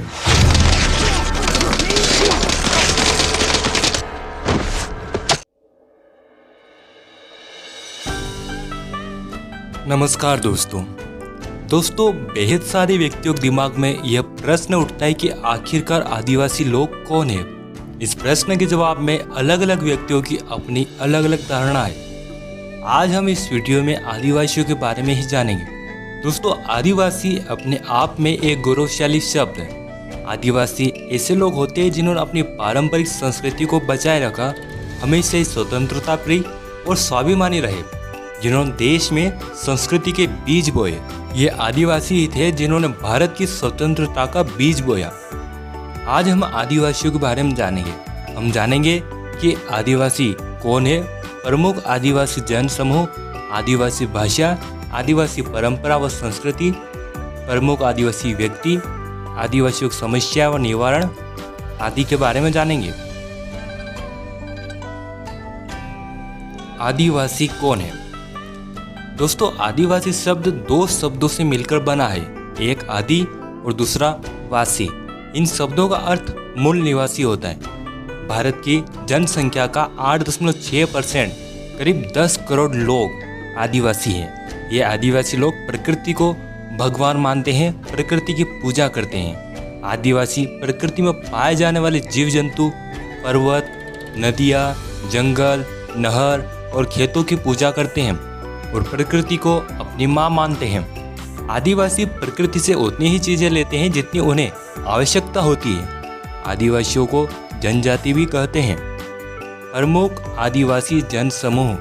सकते हो। नमस्कार दोस्तों, बेहद सारे व्यक्तियों के दिमाग में यह प्रश्न उठता है कि आखिरकार आदिवासी लोग कौन है। इस प्रश्न के जवाब में अलग अलग व्यक्तियों की अपनी अलग अलग धारणा है। आज हम इस वीडियो में आदिवासियों के बारे में ही जानेंगे। दोस्तों, आदिवासी अपने आप में एक गौरवशाली शब्द है। आदिवासी ऐसे लोग होते हैं जिन्होंने अपनी पारंपरिक संस्कृति को बचाए रखा, हमेशा ही स्वतंत्रता प्रिय और स्वाभिमानी रहे, जिन्होंने देश में संस्कृति के बीज बोए। ये आदिवासी ही थे जिन्होंने भारत की स्वतंत्रता का बीज बोया। आज हम आदिवासियों के बारे में जानेंगे। हम जानेंगे कि आदिवासी कौन है, प्रमुख आदिवासी जन समूह, आदिवासी भाषा, आदिवासी परंपरा व संस्कृति, प्रमुख आदिवासी व्यक्ति, आदिवासियों की समस्या व निवारण आदि के बारे में जानेंगे। आदिवासी कौन है? दोस्तों, आदिवासी शब्द दो शब्दों से मिलकर बना है, एक आदि और दूसरा वासी। इन शब्दों का अर्थ मूल निवासी होता है। भारत की जनसंख्या का 8.6% करीब 10 करोड़ लोग आदिवासी हैं। ये आदिवासी लोग प्रकृति को भगवान मानते हैं, प्रकृति की पूजा करते हैं। आदिवासी प्रकृति में पाए जाने वाले जीव जंतु, पर्वत, नदियाँ, जंगल, नहर और खेतों की पूजा करते हैं और प्रकृति को अपनी माँ मानते हैं। आदिवासी प्रकृति से उतनी ही चीजें लेते हैं जितनी उन्हें आवश्यकता होती है। आदिवासियों को जनजाति भी कहते हैं। प्रमुख आदिवासी जन समूह।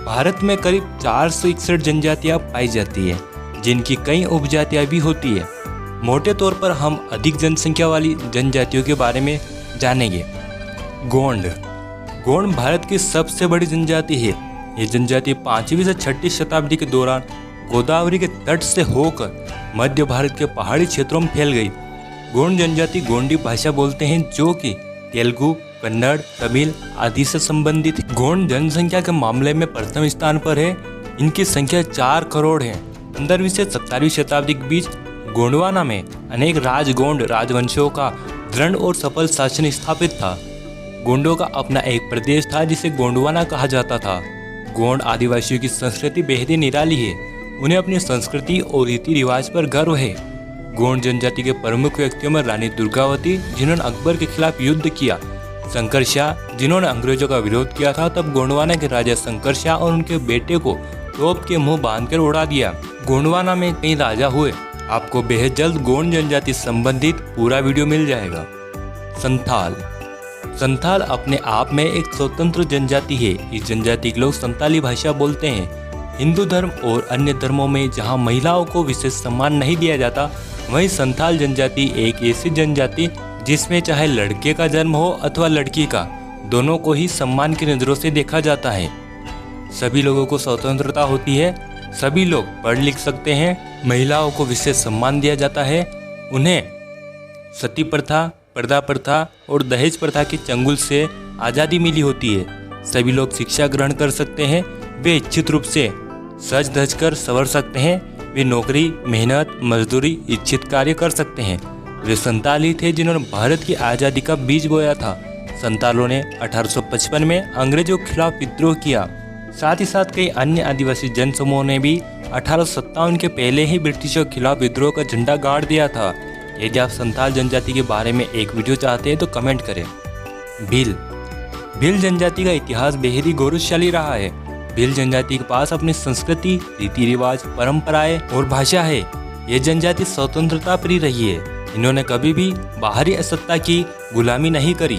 भारत में करीब 461 जनजातियां पाई जाती है, जिनकी कई उपजातियां भी होती है। मोटे तौर पर हम अधिक जनसंख्या वाली जनजातियों के बारे में जानेंगे। गोंड। गोंड भारत की सबसे बड़ी जनजाति है। ये जनजाति 5वीं से 6वीं शताब्दी के दौरान गोदावरी के तट से होकर मध्य भारत के पहाड़ी क्षेत्रों में फैल गई। गोंड जनजाति गोंडी भाषा बोलते हैं, जो कि तेलुगु, कन्नड़, तमिल आदि से संबंधित है। गोंड जनसंख्या के मामले में प्रथम स्थान पर है। इनकी संख्या 4 करोड़ है। 15वीं से 17वीं शताब्दी के बीच गोंडवाना में अनेक राजगोंड राजवंशों का दृढ़ और सफल शासन स्थापित था। गोंडों का अपना एक प्रदेश था जिसे गोंडवाना कहा जाता था। गोंड आदिवासियों की संस्कृति बेहद निराली है। उन्हें अपनी संस्कृति और रीति रिवाज पर गर्व है। गोंड जनजाति के प्रमुख व्यक्तियों में रानी दुर्गावती, जिन्होंने अकबर के खिलाफ युद्ध किया, शंकर शाह, जिन्होंने अंग्रेजों का विरोध किया था, तब गोंडवाना के राजा शंकर शाह और उनके बेटे को तोप के मुंह बांधकर उड़ा दिया। गोंडवाना में कई राजा हुए। आपको बेहद जल्द गोंड जनजाति संबंधित पूरा वीडियो मिल जाएगा। संथाल। संथाल अपने आप में एक स्वतंत्र जनजाति है। इस जनजाति के लोग संताली भाषा बोलते हैं। हिंदू धर्म और अन्य धर्मों में जहां महिलाओं को विशेष सम्मान नहीं दिया जाता, वहीं संथाल जनजाति एक ऐसी जनजाति जिसमें चाहे लड़के का जन्म हो अथवा लड़की का, दोनों को ही सम्मान की नज़रों से देखा जाता है। सभी लोगों को स्वतंत्रता होती है। सभी लोग पढ़ लिख सकते हैं। महिलाओं को विशेष सम्मान दिया जाता है। उन्हें सती प्रथा, पर्दा प्रथा और दहेज प्रथा के चंगुल से आज़ादी मिली होती है। सभी लोग शिक्षा ग्रहण कर सकते हैं। वे इच्छित रूप से सज धज कर संवर सकते हैं। वे नौकरी, मेहनत, मजदूरी, इच्छित कार्य कर सकते हैं। वे संताल ही थे जिन्होंने भारत की आज़ादी का बीज बोया था। संतालों ने 1855 में अंग्रेजों के खिलाफ विद्रोह किया। साथ ही साथ कई अन्य आदिवासी जन समूहों ने भी 1857 के पहले ही ब्रिटिशों के खिलाफ विद्रोह का झंडा गाड़ दिया था। यदि आप संथाल जनजाति के बारे में एक वीडियो चाहते हैं तो कमेंट करें। भील। भील जनजाति का इतिहास बेहद ही गौरवशाली रहा है। भील जनजाति के पास अपनी संस्कृति, रीति रिवाज, परंपराएं और भाषा है। ये जनजाति स्वतंत्रता प्रिय रही है। इन्होंने कभी भी बाहरी सत्ता की गुलामी नहीं करी।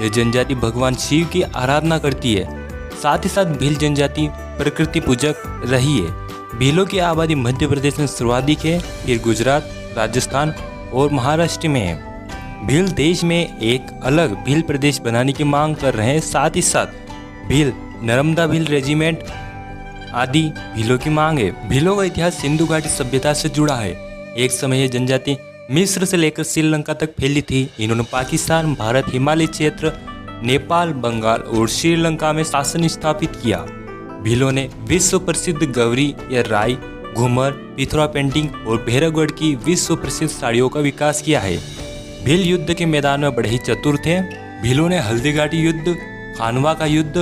ये जनजाति भगवान शिव की आराधना करती है। साथ ही साथ भील जनजाति प्रकृति पूजक रही है। भीलों की आबादी मध्य प्रदेश में सर्वाधिक है, फिर गुजरात, राजस्थान और महाराष्ट्र में है। भील देश में एक अलग भील प्रदेश बनाने की मांग कर रहे हैं। साथ ही साथ भील नर्मदा भील रेजिमेंट आदि भीलों की मांग है। भीलों का इतिहास सिंधु घाटी सभ्यता से जुड़ा है। एक समय यह जनजाति मिस्र से लेकर श्रीलंका तक फैली थी। इन्होंने पाकिस्तान, भारत, हिमालय क्षेत्र, नेपाल, बंगाल और श्रीलंका में शासन स्थापित किया। भीलों ने विश्व प्रसिद्ध गौरी या राई, घूमर, पिथौरा पेंटिंग और भैरवगढ़ की विश्व प्रसिद्ध साड़ियों का विकास किया है। भील युद्ध के मैदान में बड़े ही चतुर थे। भीलों ने हल्दीघाटी युद्ध, खानवा का युद्ध,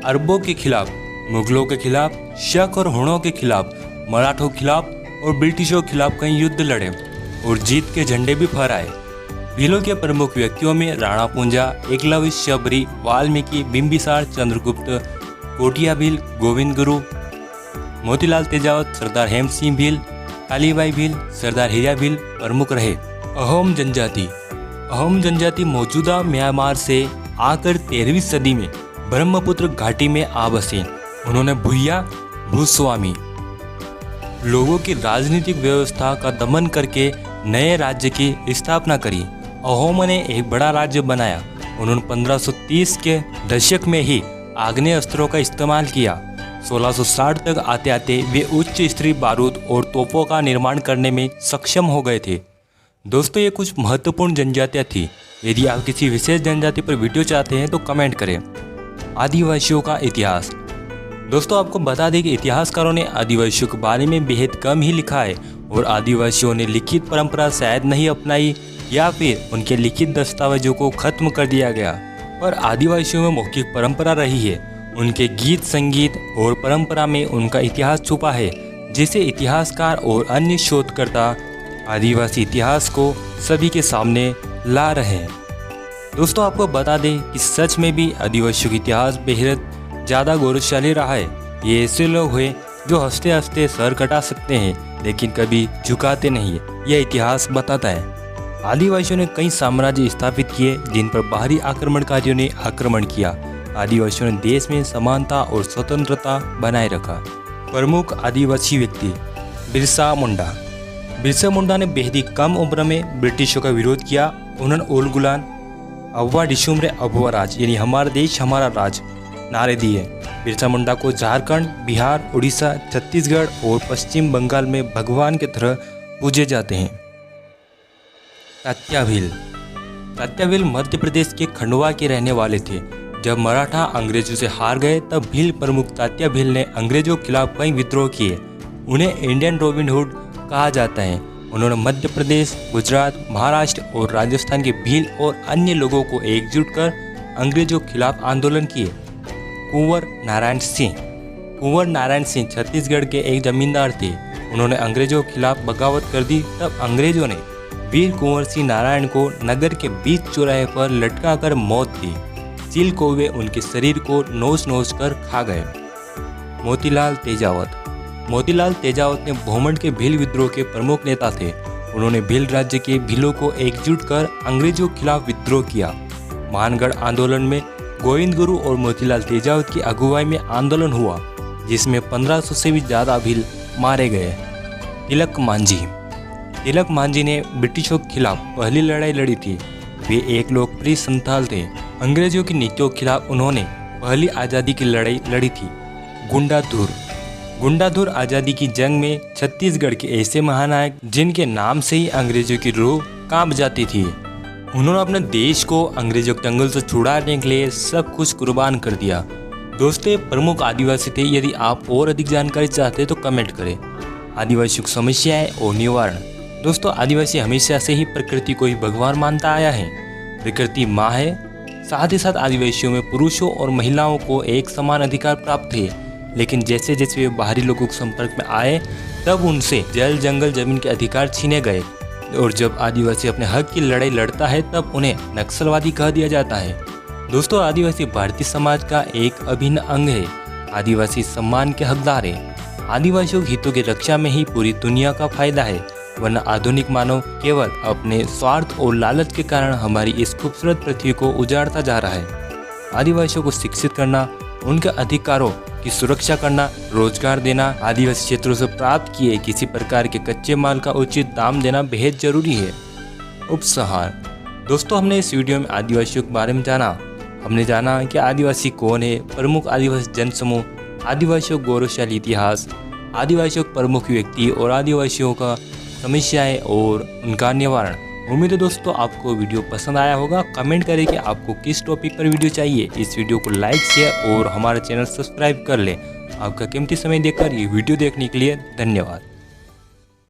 अरबों के खिलाफ, मुगलों के खिलाफ, शक और हुणों के खिलाफ, मराठों के खिलाफ और ब्रिटिशों के खिलाफ कई युद्ध लड़े और जीत के झंडे भी फहराए। भीलों के प्रमुख व्यक्तियों में राणा पूंजा, एकलव्य, शबरी, वाल्मीकि, बिंबिसार, चंद्रगुप्त, कोटिया भील, गोविंद गुरु, मोतीलाल तेजावत, सरदार हेम सिंह भील, कालीबाई भील, सरदार हीरा भील प्रमुख रहे। अहोम जनजाति मौजूदा म्यांमार से आकर 13वीं सदी में ब्रह्मपुत्र घाटी में आ बसे। उन्होंने भूया भूस्वामी लोगों की राजनीतिक व्यवस्था का दमन करके नए राज्य की स्थापना करी। अहोम ने एक बड़ा राज्य बनाया। उन्होंने 1530 के दशक में ही आग्नेय अस्त्रों का इस्तेमाल किया। 1660 तक आते आते वे उच्च स्तरीय बारूद और तोपों का निर्माण करने में सक्षम हो गए थे। दोस्तों, ये कुछ महत्वपूर्ण जनजातियाँ थी। यदि आप किसी विशेष जनजाति पर वीडियो चाहते हैं तो कमेंट करें। आदिवासियों का इतिहास। दोस्तों, आपको बता दें कि इतिहासकारों ने आदिवासियों के बारे में बेहद कम ही लिखा है और आदिवासियों ने लिखित परंपरा शायद नहीं अपनाई या फिर उनके लिखित दस्तावेजों को खत्म कर दिया गया। पर आदिवासियों में मौखिक परंपरा रही है। उनके गीत, संगीत और परंपरा में उनका इतिहास छुपा है, जिसे इतिहासकार और अन्य शोधकर्ता आदिवासी इतिहास को सभी के सामने ला रहे हैं। दोस्तों, आपको बता दें कि सच में भी आदिवासियों का इतिहास बेहद ज़्यादा गौरवशाली रहा है। ये ऐसे लोग हुए जो हंसते हंसते सर कटा सकते हैं लेकिन कभी झुकाते नहीं है, यह इतिहास बताता है। आदिवासियों ने कई साम्राज्य स्थापित किए जिन पर बाहरी आक्रमणकारियों ने आक्रमण किया। आदिवासियों ने देश में समानता और स्वतंत्रता बनाए रखा। प्रमुख आदिवासी व्यक्ति बिरसा मुंडा। बिरसा मुंडा ने बेहद ही कम उम्र में ब्रिटिशों का विरोध किया। उन्होंने ओल गुलान, अव्वा डिशुमरे अभुआ राज यानी हमारा देश हमारा राज नारे दिए। बिरसा मुंडा को झारखंड, बिहार, उड़ीसा, छत्तीसगढ़ और पश्चिम बंगाल में भगवान की तरह पूजे जाते हैं। तात्या भील। तात्या भील मध्य प्रदेश के खंडवा के रहने वाले थे। जब मराठा अंग्रेजों से हार गए तब भील प्रमुख तात्या भील ने अंग्रेजों के खिलाफ कई विद्रोह किए। उन्हें इंडियन रॉबिन हुड कहा जाता है। उन्होंने मध्य प्रदेश, गुजरात, महाराष्ट्र और राजस्थान के भील और अन्य लोगों को एकजुट कर अंग्रेजों के खिलाफ आंदोलन किए। कुंवर नारायण सिंह। कुंवर नारायण सिंह छत्तीसगढ़ के एक जमींदार थे। उन्होंने अंग्रेजों के खिलाफ बगावत कर दी। तब अंग्रेजों ने वीर कुंवर सिंह नारायण को नगर के बीच चौराहे पर लटका कर मौत दी। चील कौवे उनके शरीर को नोच नोच कर खा गए। मोतीलाल तेजावत। मोतीलाल तेजावत ने भोमंड के भील विद्रोह के प्रमुख नेता थे। उन्होंने भील राज्य के भीलों को एकजुट कर अंग्रेजों के खिलाफ विद्रोह किया। मानगढ़ आंदोलन में गोविंद गुरु और मोतीलाल तेजावत की अगुवाई में आंदोलन हुआ, जिसमें 1500 से भी ज़्यादा भील मारे गए। तिलक मांझी। तिलक मांझी ने ब्रिटिशों के खिलाफ पहली लड़ाई लड़ी थी। वे एक लोकप्रिय संथाल थे। अंग्रेजों की नीतियों के खिलाफ उन्होंने पहली आज़ादी की लड़ाई लड़ी थी। गुंडाधुर। गुंडाधुर आज़ादी की जंग में छत्तीसगढ़ के ऐसे महानायक जिनके नाम से ही अंग्रेजों की रूह कांप जाती थी। उन्होंने अपने देश को अंग्रेजों के चंगुल से छुड़ाने के लिए सब कुछ कुर्बान कर दिया। दोस्तों, प्रमुख आदिवासी थे। यदि आप और अधिक जानकारी चाहते हैं तो कमेंट करें। आदिवासियों की समस्याएं और निवारण। दोस्तों, आदिवासी हमेशा से ही प्रकृति को ही भगवान मानता आया है। प्रकृति माँ है। साथ ही साथ आदिवासियों में पुरुषों और महिलाओं को एक समान अधिकार प्राप्त थे। लेकिन जैसे जैसे वे बाहरी लोगों के संपर्क में आए तब उनसे जल, जंगल, जमीन के अधिकार छीने गए। और जब आदिवासी अपने हक की लड़ाई लड़ता है तब उन्हें नक्सलवादी कह दिया जाता है। दोस्तों, आदिवासी भारतीय समाज का एक अभिन्न अंग है। आदिवासी सम्मान के हकदार है। आदिवासियों के हितों की रक्षा में ही पूरी दुनिया का फायदा है, वरना आधुनिक मानव केवल अपने स्वार्थ और लालच के कारण हमारी इस खूबसूरत पृथ्वी को उजाड़ता जा रहा है। आदिवासियों को शिक्षित करना, उनके अधिकारों की सुरक्षा करना, रोजगार देना, आदिवासी क्षेत्रों से प्राप्त किए किसी प्रकार के कच्चे माल का उचित दाम देना बेहद जरूरी है। उपसंहार। दोस्तों, हमने इस वीडियो में आदिवासियों के बारे में जाना। हमने जाना कि आदिवासी कौन है, प्रमुख आदिवासी जनसमूह, आदिवासियों का गौरवशाली इतिहास, आदिवासियों के प्रमुख व्यक्ति और आदिवासियों का समस्याएं और उनका निवारण। उम्मीद है दोस्तों आपको वीडियो पसंद आया होगा। कमेंट करें कि आपको किस टॉपिक पर वीडियो चाहिए। इस वीडियो को लाइक, शेयर और हमारा चैनल सब्सक्राइब कर लें। आपका कीमती समय देकर ये वीडियो देखने के लिए धन्यवाद।